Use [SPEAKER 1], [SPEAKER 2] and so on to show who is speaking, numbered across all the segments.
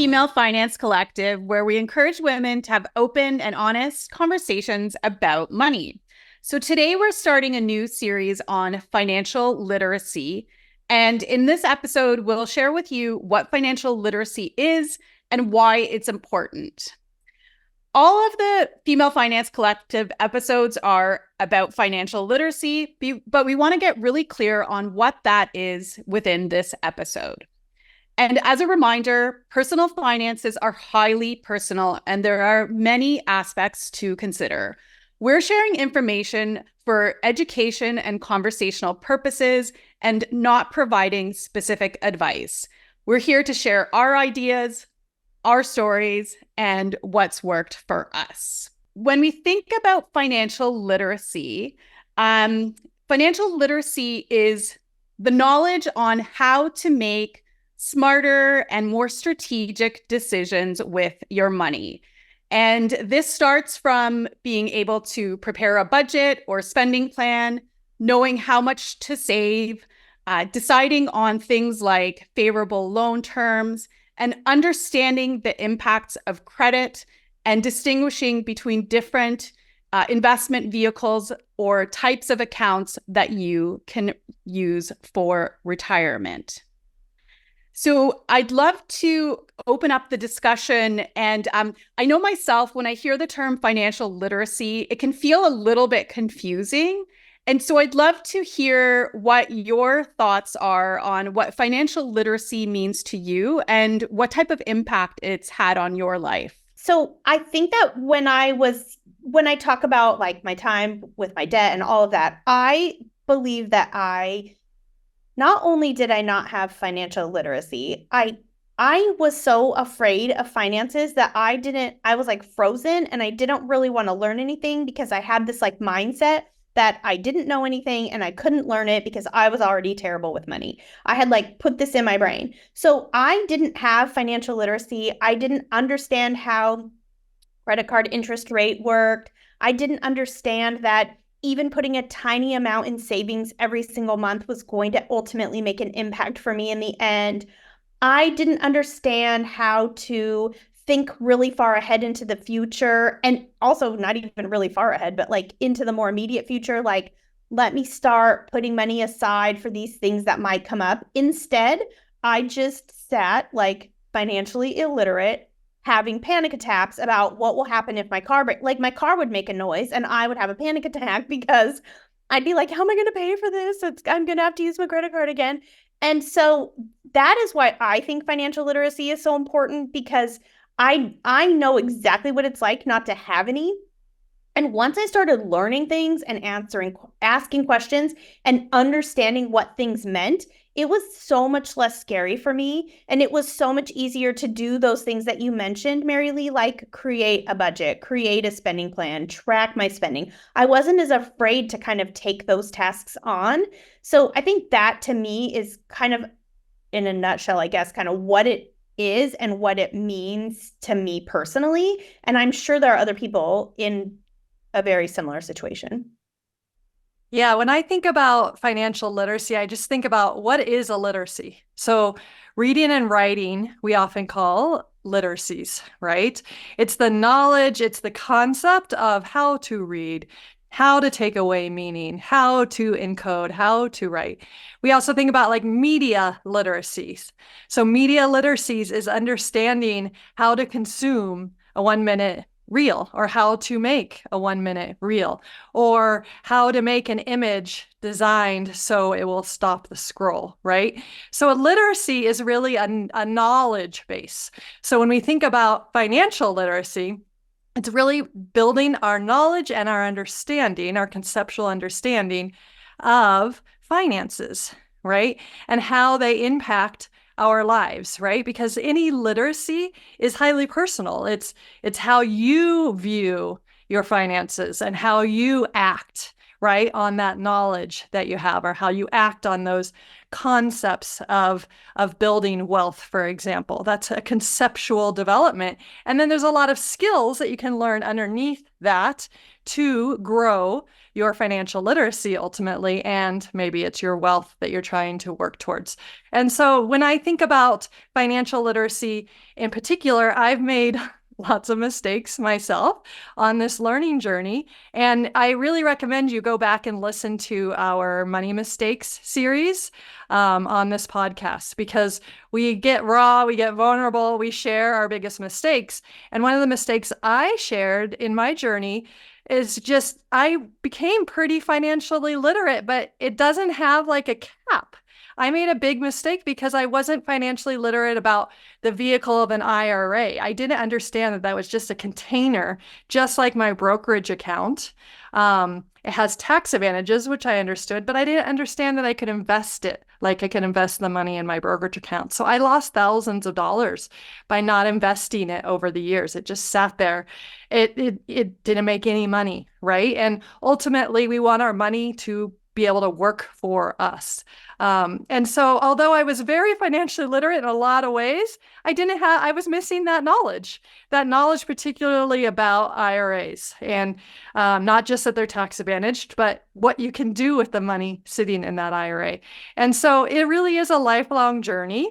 [SPEAKER 1] Female Finance Collective, where we encourage women to have open and honest conversations about money. So today we're starting a new series on financial literacy. And in this episode, we'll share with you what financial literacy is and why it's important. All of the Female Finance Collective episodes are about financial literacy, but we want to get really clear on what that is within this episode. And as a reminder, personal finances are highly personal, and there are many aspects to consider. We're sharing information for education and conversational purposes and not providing specific advice. We're here to share our ideas, our stories, and what's worked for us. When we think about financial literacy is the knowledge on how to make smarter and more strategic decisions with your money. And this starts from being able to prepare a budget or spending plan, knowing how much to save, deciding on things like favorable loan terms, and understanding the impacts of credit and distinguishing between different investment vehicles or types of accounts that you can use for retirement. So I'd love to open up the discussion. And I know myself, when I hear the term financial literacy, it can feel a little bit confusing. And so I'd love to hear what your thoughts are on what financial literacy means to you and what type of impact it's had on your life.
[SPEAKER 2] So I think that when I talk about like my time with my debt and all of that, I believe that not only did I not have financial literacy, I was so afraid of finances that I was like frozen, and I didn't really want to learn anything because I had this like mindset that I didn't know anything and I couldn't learn it because I was already terrible with money. I had like put this in my brain. So I didn't have financial literacy. I didn't understand how credit card interest rate worked. I didn't understand that even putting a tiny amount in savings every single month was going to ultimately make an impact for me in the end. I didn't understand how to think really far ahead into the future, and also not even really far ahead, but like into the more immediate future, like let me start putting money aside for these things that might come up. Instead, I just sat like financially illiterate, having panic attacks about what will happen if my car my car would make a noise and I would have a panic attack because I'd be like, how am I going to pay for this? I'm going to have to use my credit card again. And so that is why I think financial literacy is so important, because I know exactly what it's like not to have any. And once I started learning things and asking questions and understanding what things meant, it was so much less scary for me. And it was so much easier to do those things that you mentioned, Mary Lee, like create a budget, create a spending plan, track my spending. I wasn't as afraid to kind of take those tasks on. So I think that to me is kind of, in a nutshell, I guess, kind of what it is and what it means to me personally. And I'm sure there are other people in a very similar situation.
[SPEAKER 3] Yeah, when I think about financial literacy, I just think about what is a literacy. So reading and writing, we often call literacies, right? It's the knowledge, it's the concept of how to read, how to take away meaning, how to encode, how to write. We also think about like media literacies. So media literacies is understanding how to consume a 1-minute reel, or how to make a 1-minute reel, or how to make an image designed so it will stop the scroll, right? So a literacy is really a knowledge base. So when we think about financial literacy, it's really building our knowledge and our understanding, our conceptual understanding of finances, right? And how they impact our lives, right? Because any literacy is highly personal. It's how you view your finances and how you act, right, on that knowledge that you have, or how you act on those concepts of building wealth, for example. That's a conceptual development. And then there's a lot of skills that you can learn underneath that to grow your financial literacy ultimately, and maybe it's your wealth that you're trying to work towards. And so when I think about financial literacy in particular, I've made lots of mistakes myself on this learning journey. And I really recommend you go back and listen to our Money Mistakes series on this podcast, because we get raw, we get vulnerable, we share our biggest mistakes. And one of the mistakes I shared in my journey is just, I became pretty financially literate, but it doesn't have like a cap. I made a big mistake because I wasn't financially literate about the vehicle of an IRA. I didn't understand that that was just a container, just like my brokerage account. It has tax advantages, which I understood, but I didn't understand that I could invest it like I could invest the money in my brokerage account. So I lost thousands of dollars by not investing it over the years. It just sat there. It didn't make any money, right? And ultimately, we want our money to be able to work for us. And so although I was very financially literate in a lot of ways, I was missing that knowledge particularly about IRAs, and not just that they're tax advantaged, but what you can do with the money sitting in that IRA. And so it really is a lifelong journey.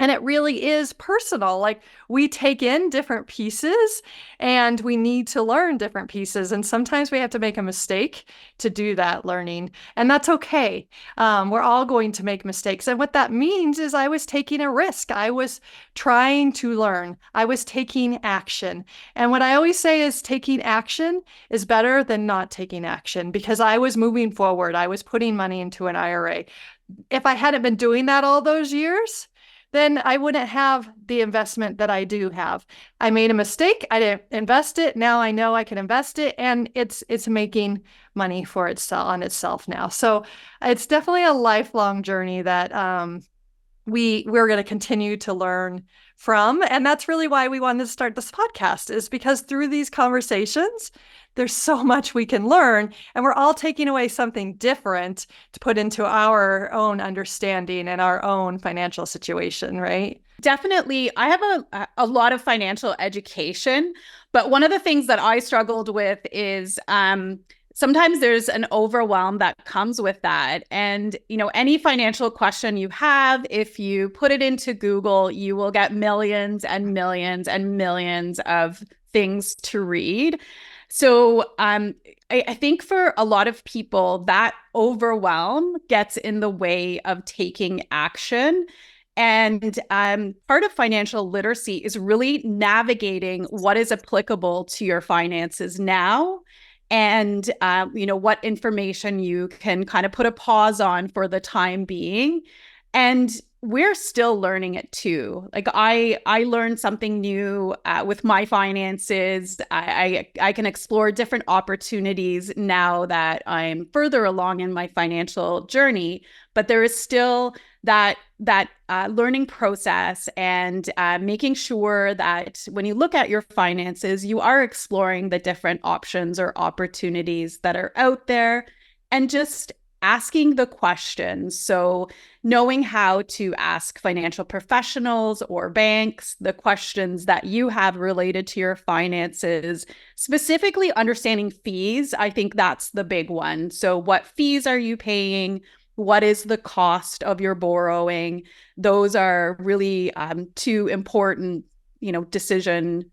[SPEAKER 3] And it really is personal. Like, we take in different pieces and we need to learn different pieces. And sometimes we have to make a mistake to do that learning. And that's okay. We're all going to make mistakes. And what that means is I was taking a risk. I was trying to learn. I was taking action. And what I always say is taking action is better than not taking action, because I was moving forward. I was putting money into an IRA. If I hadn't been doing that all those years, then I wouldn't have the investment that I do have. I made a mistake. I didn't invest it. Now I know I can invest it, and it's making money for itself on itself now. So it's definitely a lifelong journey that we're going to continue to learn from. And that's really why we wanted to start this podcast, is because through these conversations, there's so much we can learn, and we're all taking away something different to put into our own understanding and our own financial situation, right?
[SPEAKER 1] Definitely. I have a lot of financial education, but one of the things that I struggled with is sometimes there's an overwhelm that comes with that. And, any financial question you have, if you put it into Google, you will get millions and millions and millions of things to read. So I think for a lot of people, that overwhelm gets in the way of taking action. And part of financial literacy is really navigating what is applicable to your finances now, and what information you can kind of put a pause on for the time being. And we're still learning it too. Like, I learned something new with my finances. I can explore different opportunities now that I'm further along in my financial journey, but there is still that learning process, and making sure that when you look at your finances, you are exploring the different options or opportunities that are out there, and just asking the questions. So knowing how to ask financial professionals or banks the questions that you have related to your finances, specifically understanding fees. I think that's the big one. So what fees are you paying? What is the cost of your borrowing? Those are really two important decision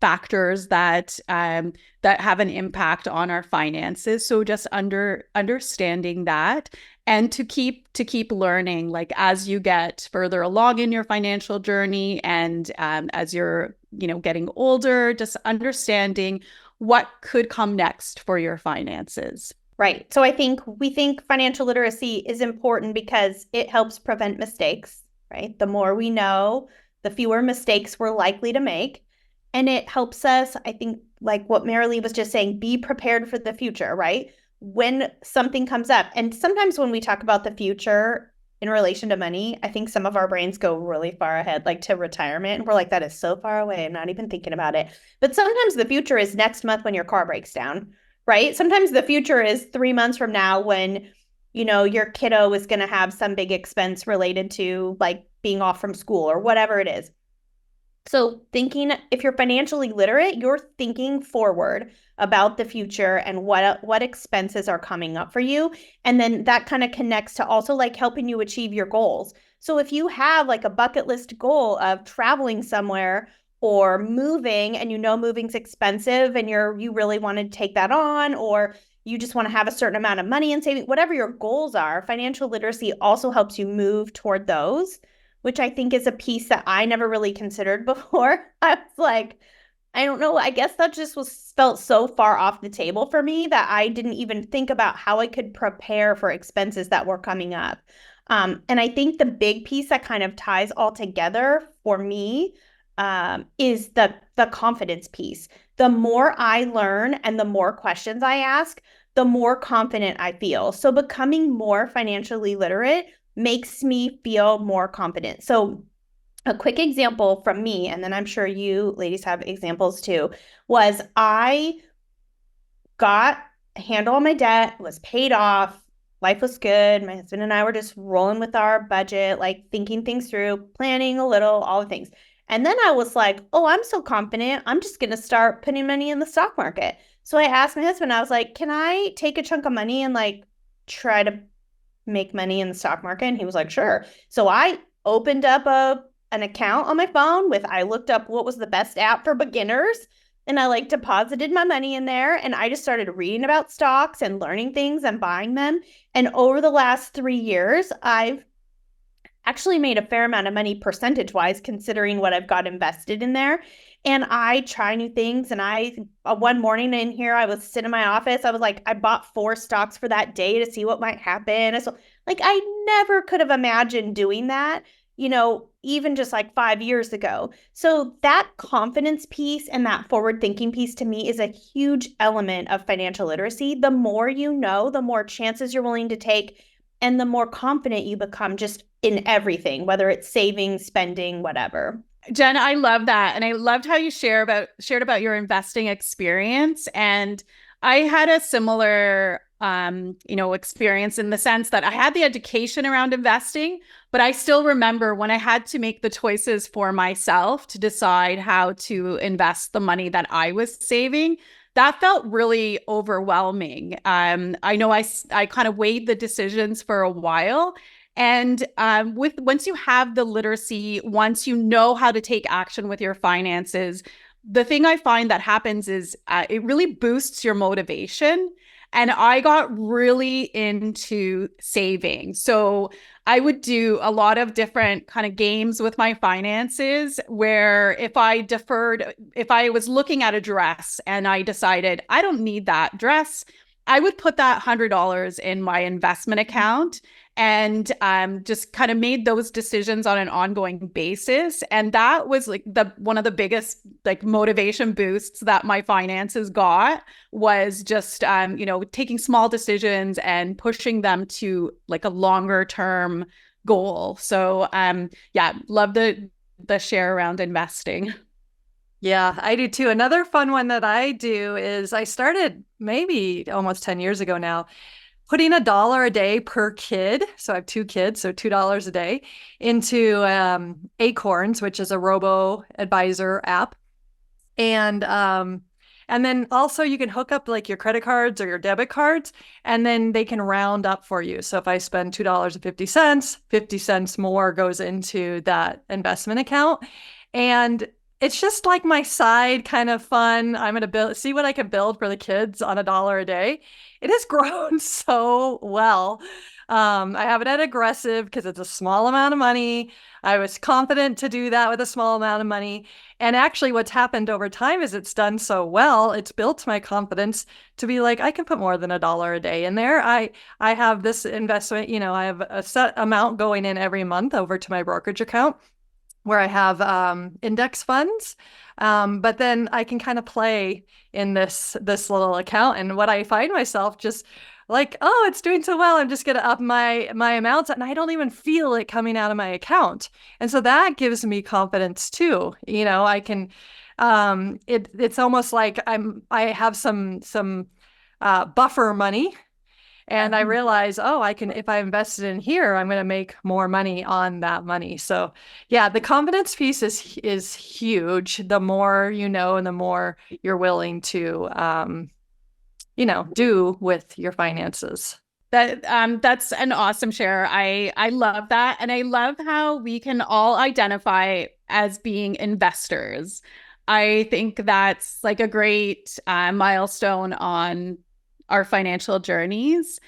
[SPEAKER 1] factors that have an impact on our finances. So just understanding that, and to keep learning, like, as you get further along in your financial journey, and as you're getting older, just understanding what could come next for your finances.
[SPEAKER 2] Right. So we think financial literacy is important because it helps prevent mistakes, right? The more we know, the fewer mistakes we're likely to make. And it helps us, I think, like what Marilee was just saying, be prepared for the future, right? When something comes up. And sometimes when we talk about the future in relation to money, I think some of our brains go really far ahead, like to retirement. And we're like, that is so far away. I'm not even thinking about it. But sometimes the future is next month when your car breaks down, right? Sometimes the future is 3 months from now when, your kiddo is going to have some big expense related to like being off from school or whatever it is. So if you're financially literate, you're thinking forward about the future and what expenses are coming up for you. And then that kind of connects to also like helping you achieve your goals. So if you have like a bucket list goal of traveling somewhere or moving, and moving's expensive and you really want to take that on, or you just want to have a certain amount of money in saving, whatever your goals are, financial literacy also helps you move toward those, which I think is a piece that I never really considered before. I was like, I don't know. I guess that just felt so far off the table for me that I didn't even think about how I could prepare for expenses that were coming up. And I think the big piece that kind of ties all together for me is the confidence piece. The more I learn and the more questions I ask, the more confident I feel. So becoming more financially literate makes me feel more confident. So a quick example from me, and then I'm sure you ladies have examples too, was I got a handle on my debt, was paid off, life was good. My husband and I were just rolling with our budget, like thinking things through, planning a little, all the things. And then I was like, oh, I'm so confident. I'm just going to start putting money in the stock market. So I asked my husband, I was like, can I take a chunk of money and like try to make money in the stock market? And he was like, sure. So I opened up an account on my phone I looked up what was the best app for beginners, and I like deposited my money in there, and I just started reading about stocks and learning things and buying them. And over the last 3 years, I've actually made a fair amount of money percentage wise, considering what I've got invested in there. And I try new things. And one morning in here, I was sitting in my office. I was like, I bought 4 stocks for that day to see what might happen. So like, I never could have imagined doing that, even just like 5 years ago. So that confidence piece and that forward thinking piece to me is a huge element of financial literacy. The more you know, the more chances you're willing to take, and the more confident you become just in everything, whether it's saving, spending, whatever.
[SPEAKER 1] Jen, I love that. And I loved how you shared about your investing experience. And I had a similar experience in the sense that I had the education around investing, but I still remember when I had to make the choices for myself to decide how to invest the money that I was saving. That felt really overwhelming. I know I kind of weighed the decisions for a while. And once you have the literacy, once you know how to take action with your finances, the thing I find that happens is it really boosts your motivation. And I got really into saving. So I would do a lot of different kind of games with my finances where if I was looking at a dress and I decided I don't need that dress, I would put that $100 in my investment account and just kind of made those decisions on an ongoing basis. And that was like one of the biggest like motivation boosts that my finances got, was just taking small decisions and pushing them to like a longer term goal. So love the share around investing.
[SPEAKER 3] Yeah, I do too. Another fun one that I do is I started maybe almost 10 years ago now, putting $1 a day per kid. So I have 2 kids, so $2 a day into Acorns, which is a robo-advisor app. And then also you can hook up like your credit cards or your debit cards, and then they can round up for you. So if I spend $2.50, 50 cents more goes into that investment account. And it's just like my side kind of fun. I'm going to see what I can build for the kids on $1 a day. It has grown so well. I have it at aggressive because it's a small amount of money. I was confident to do that with a small amount of money. And actually what's happened over time is it's done so well, it's built my confidence to be like, I can put more than $1 a day in there. I have this investment, I have a set amount going in every month over to my brokerage account, where I have index funds, but then I can kind of play in this little account. And what I find myself just like, oh, it's doing so well, I'm just going to up my amounts, and I don't even feel it coming out of my account. And so that gives me confidence too. I can, it's almost like I have some buffer money. And I realized, oh, I can, if I invested in here, I'm going to make more money on that money. So yeah, the confidence piece is huge. The more you know, and the more you're willing to, do with your finances.
[SPEAKER 1] That's an awesome share. I love that. And I love how we can all identify as being investors. I think that's like a great milestone on our financial journeys.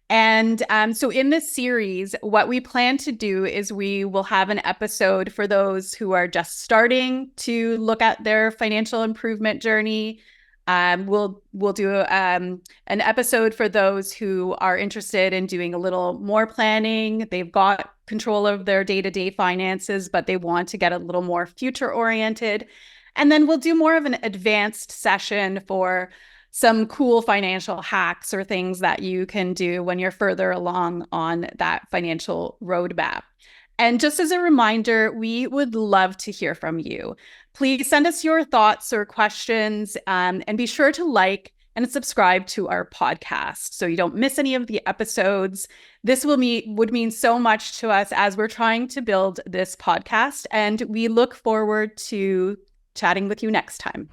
[SPEAKER 1] And so in this series, what we plan to do is we will have an episode for those who are just starting to look at their financial improvement journey. We'll do an episode for those who are interested in doing a little more planning. They've got control of their day-to-day finances, but they want to get a little more future-oriented. And then we'll do more of an advanced session for some cool financial hacks or things that you can do when you're further along on that financial roadmap. And just as a reminder, we would love to hear from you. Please send us your thoughts or questions, and be sure to like and subscribe to our podcast so you don't miss any of the episodes. This would mean so much to us as we're trying to build this podcast, and we look forward to chatting with you next time.